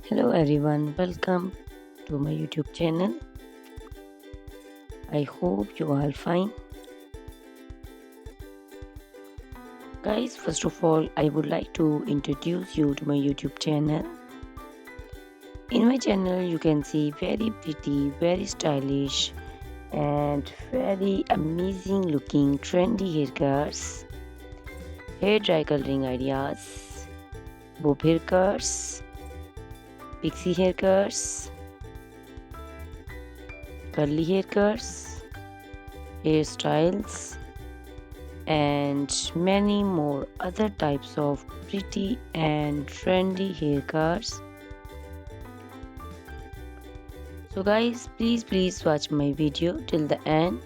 Hello everyone, welcome to my YouTube channel. I hope you are fine. Guys, first of all, I would like to introduce you to my YouTube channel. In my channel, you can see very pretty, very stylish, and very amazing looking trendy haircuts, hair dry coloring ideas, bob haircuts, pixie haircuts, curly haircuts, hairstyles, and many more other types of pretty and trendy haircuts. So guys, please watch my video till the end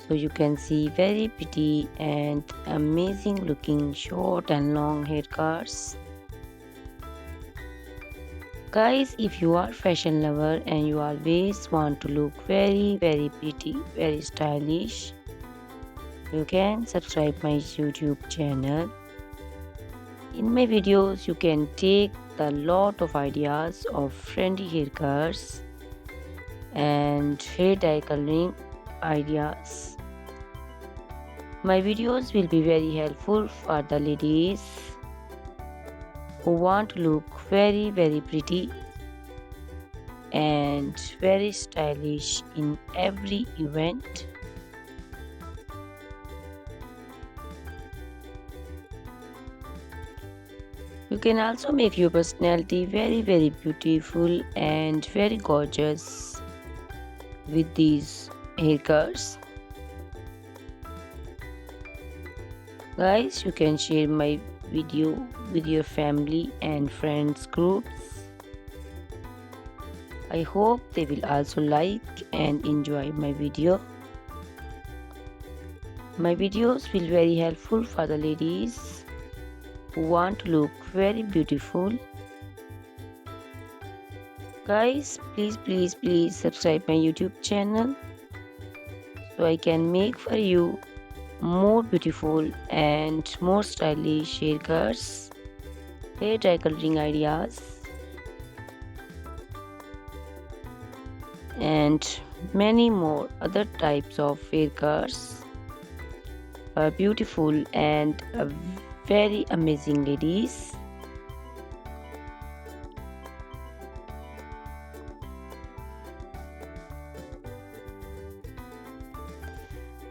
so you can see very pretty and amazing looking short and long haircuts. Guys, if you are fashion lover and you always want to look very pretty, very stylish, you can subscribe my YouTube channel. In my videos you can take a lot of ideas of trendy haircuts and hair dye coloring ideas. My videos will be very helpful for the ladies who want to look very pretty and very stylish in every event. You can also make your personality very beautiful and very gorgeous with these haircuts. Guys, you can share my video with your family and friends groups. I hope they will also like and enjoy my video. My videos will be very helpful for the ladies who want to look very beautiful. Guys, please subscribe my YouTube channel so I can make for you more beautiful and more stylish haircuts, hair dye coloring ideas, and many more other types of haircuts for beautiful and very amazing ladies.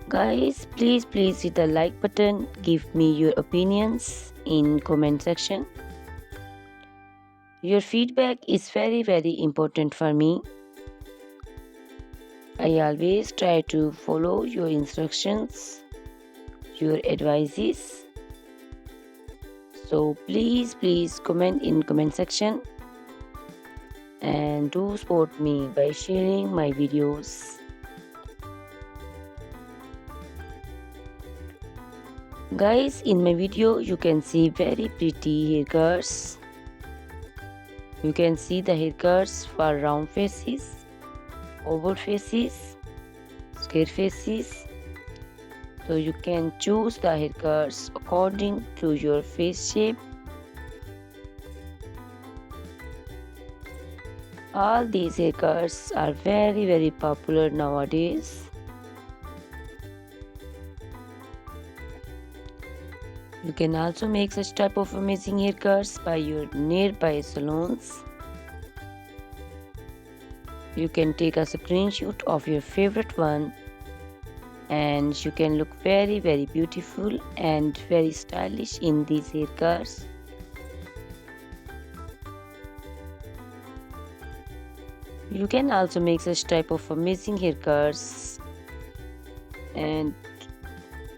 Guys, please hit the like button. Give me your opinions in comment section. Your feedback is very important for me. I always try to follow your instructions, your advices. So please comment in comment section and do support me by sharing my videos. Guys, in my video you can see very pretty haircuts. You can see the haircuts for round faces, oval faces, square faces. So you can choose the haircuts according to your face shape. All these haircuts are very popular nowadays. You can also make such type of amazing haircuts by your nearby salons. You can take a screenshot of your favorite one and you can look very beautiful and very stylish in these haircuts. You can also make such type of amazing haircuts and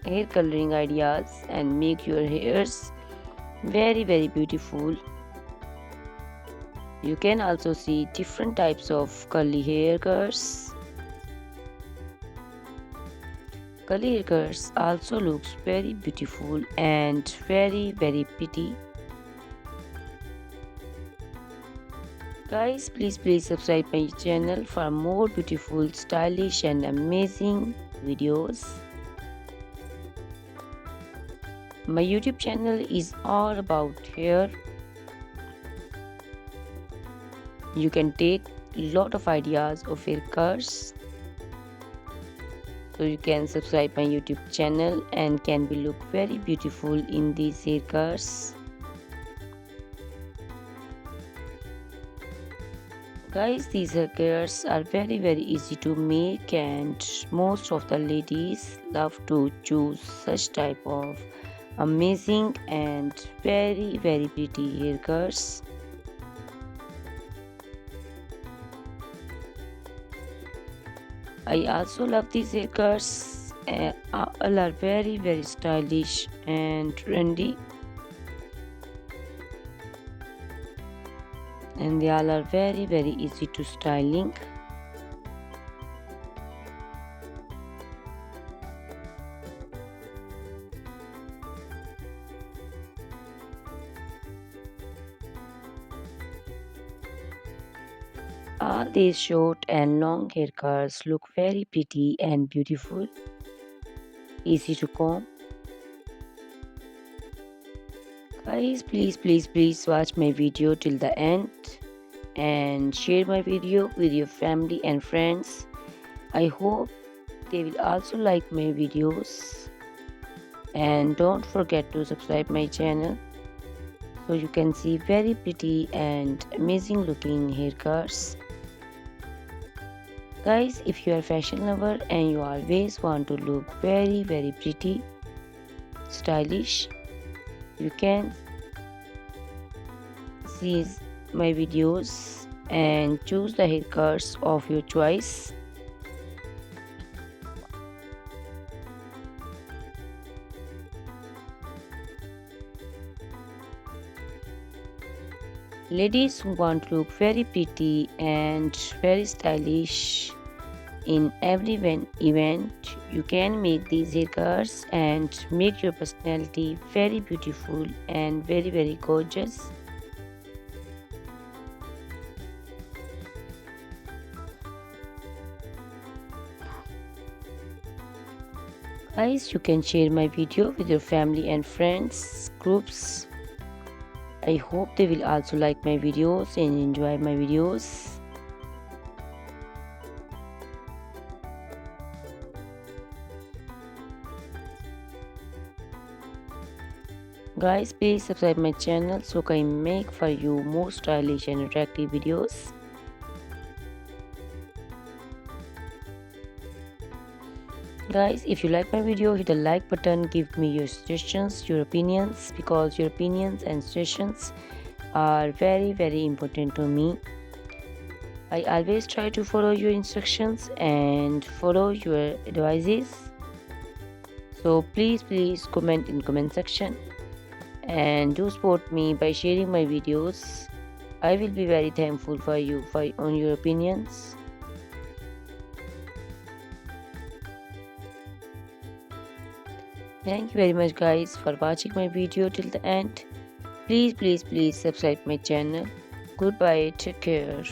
hair coloring ideas and make your hairs very beautiful. You can also see different types of curly haircuts. Curly haircuts also looks very beautiful and very pretty. Guys, please subscribe my channel for more beautiful, stylish and amazing videos. My YouTube channel is all about hair. You can take lot of ideas of haircuts. So you can subscribe my YouTube channel and can be look very beautiful in these haircuts. Guys, these haircuts are very easy to make, and most of the ladies love to choose such type of amazing and very pretty haircuts. I also love these haircuts. All are very stylish and trendy, and they all are very easy to styling. All these short and long haircuts look very pretty and beautiful, easy to comb. Guys, please watch my video till the end and share my video with your family and friends. I hope they will also like my videos, and don't forget to subscribe my channel so you can see very pretty and amazing looking haircuts. Guys, if you are fashion lover and you always want to look very pretty, stylish, you can see my videos and choose the haircuts of your choice. Ladies who want to look very pretty and very stylish in every event, you can make these haircuts and make your personality very beautiful and very gorgeous. Guys, you can share my video with your family and friends groups. I hope they will also like my videos and enjoy my videos. Guys, please subscribe my channel so I can make for you more stylish and attractive videos. Guys, if you like my video, hit the like button, give me your suggestions, your opinions, because your opinions and suggestions are very important to me. I always try to follow your instructions and follow your advices. So please comment in comment section and do support me by sharing my videos. I will be very thankful for you on your opinions. Thank you very much guys for watching my video till the end. Please subscribe my channel. Goodbye, take care.